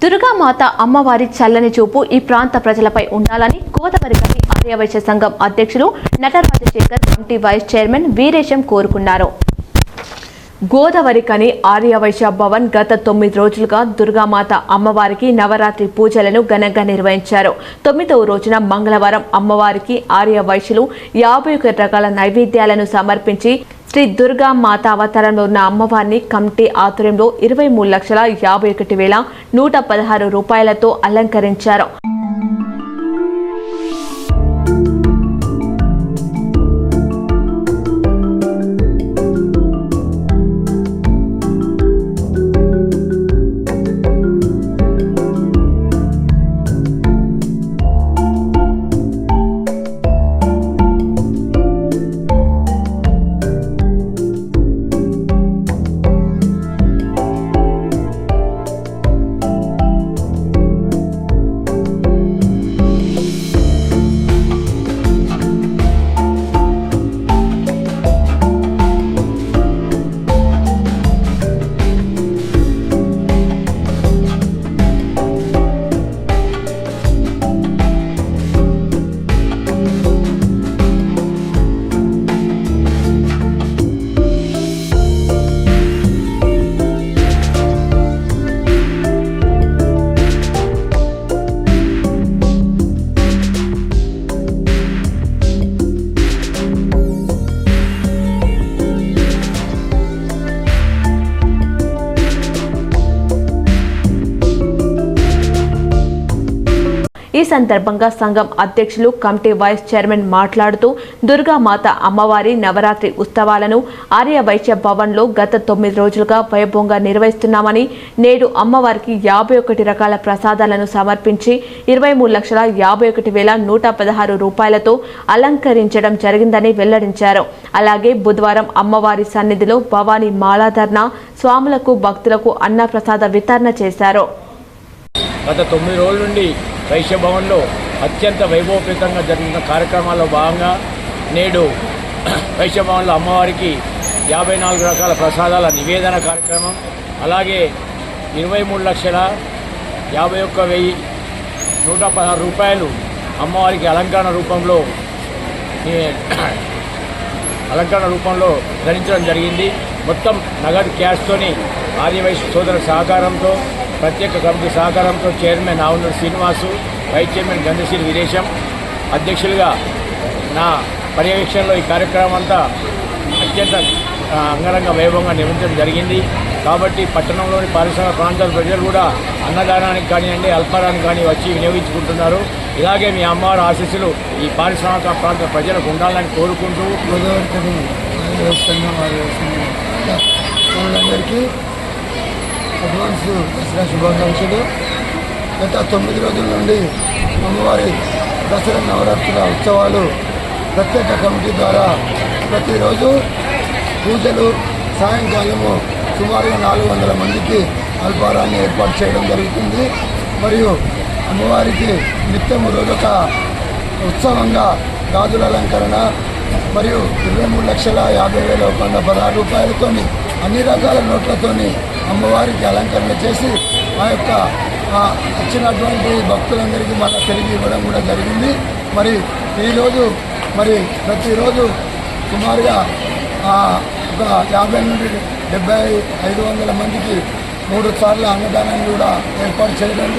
దుర్గామాత అమ్మవారి చల్లని చూపు ఈ ప్రాంత ప్రజలపై ఉండాలని గోదావరికని ఆర్యవైశ్య సంఘం అధ్యక్షులు నటరాజశేఖర్ కమిటీ వైస్ చైర్మన్ వీరేశం కోరుకున్నారు. గోదావరికని ఆర్యవైశ్య భవన్ గత 9 రోజులుగా దుర్గామాత అమ్మవారికి నవరాత్రి పూజలను ఘనంగా నిర్వహించారు. 9వ రోజున మంగళవారం అమ్మవారికి ఆర్యవైశ్యులు 51 రకాల నైవేద్యాలను సమర్పించి శ్రీ దుర్గామాత అవతారంలో ఉన్న అమ్మవారిని కమిటీ ఆధ్వర్యంలో 23,51,116 రూపాయలతో అలంకరించారు. ఈ సందర్భంగా సంఘం అధ్యక్షులు కమిటీ వైస్ చైర్మన్ మాట్లాడుతూ దుర్గామాత అమ్మవారి నవరాత్రి ఉత్సవాలను ఆర్యవైశ్య భవన్లో గత 9 రోజులుగా వైభవంగా నిర్వహిస్తున్నామని, నేడు అమ్మవారికి 51 రకాల ప్రసాదాలను సమర్పించి 23,51,116 రూపాయలతో అలంకరించడం జరిగిందని వెల్లడించారు. అలాగే బుధవారం అమ్మవారి సన్నిధిలో భవానీ మాలాధరణ స్వాములకు భక్తులకు అన్న ప్రసాద వితరణ చేశారు. గత 9 రోజుల నుండి వైశ్య భవన్లో అత్యంత వైభవపేతంగా జరిగిన కార్యక్రమాల్లో భాగంగా నేడు వైశ్య భవన్లో అమ్మవారికి 54 రకాల ప్రసాదాల నివేదన కార్యక్రమం, అలాగే 23,51,116 రూపాయలు అమ్మవారికి అలంకరణ రూపంలో ధరించడం జరిగింది. మొత్తం నగదు క్యాష్తోని ఆర్యవైశ్య సోదరుల సహకారంతో, ప్రత్యేక కమిటీ సహకారంతో chairman Avunuru Srinivasu, vice chairman Gandhasri Veeresham, అధ్యక్షులుగా నా పర్యవేక్షణలో ఈ కార్యక్రమం అంతా అత్యంత అంగరంగ వైభవంగా నిర్వహించడం జరిగింది. కాబట్టి పట్టణంలోని పారిశ్రామిక ప్రాంతాల ప్రజలు కూడా అన్నదానానికి కానివ్వండి, అల్పారానికి కానీ వచ్చి వినియోగించుకుంటున్నారు. ఇలాగే మీ అమ్మవారి ఆశీస్సులు ఈ పారిశ్రామిక ప్రాంత ప్రజలకు ఉండాలని కోరుకుంటూ అందరికీ అడ్వాన్స్ దసరా శుభాకాంక్షలు. గత 9 రోజుల నుండి అమ్మవారి దసరా నవరాత్రుల ఉత్సవాలు ప్రత్యేక కమిటీ ద్వారా ప్రతిరోజు పూజలు, సాయంకాలము సుమారుగా 400 మందికి అల్పారాన్ని ఏర్పాటు చేయడం జరుగుతుంది. మరియు అమ్మవారికి నిత్యము రోజొక ఉత్సవంగా గాజుల అలంకరణ మరియు 23,50,116 రూపాయలతో అన్ని రకాల నోట్లతోని అమ్మవారికి అలంకరణ చేసి ఆ యొక్క వచ్చినటువంటి భక్తులందరికీ మళ్ళీ తిరిగి ఇవ్వడం కూడా జరిగింది. మరి ఈరోజు ప్రతిరోజు సుమారుగా ఒక 50 నుండి 75 మందికి 3 సార్లు అన్నదానాన్ని కూడా ఏర్పాటు చేయడం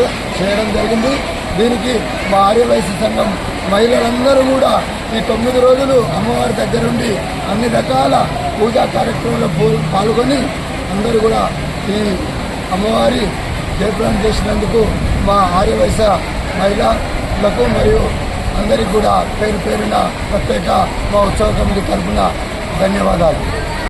జరిగింది. దీనికి మా ఆర్యవైశ్య సంఘం మహిళలందరూ కూడా ఈ 9 రోజులు అమ్మవారి దగ్గరుండి అన్ని రకాల పూజా కార్యక్రమంలో పాల్గొని అందరూ కూడా ఈ అమ్మవారి జయప్రదం చేసినందుకు మా ఆర్యవైశ్య మహిళలకు మరియు అందరికీ కూడా పేరున ప్రత్యేక మా ఉత్సవ కమిటీ తరఫున ధన్యవాదాలు.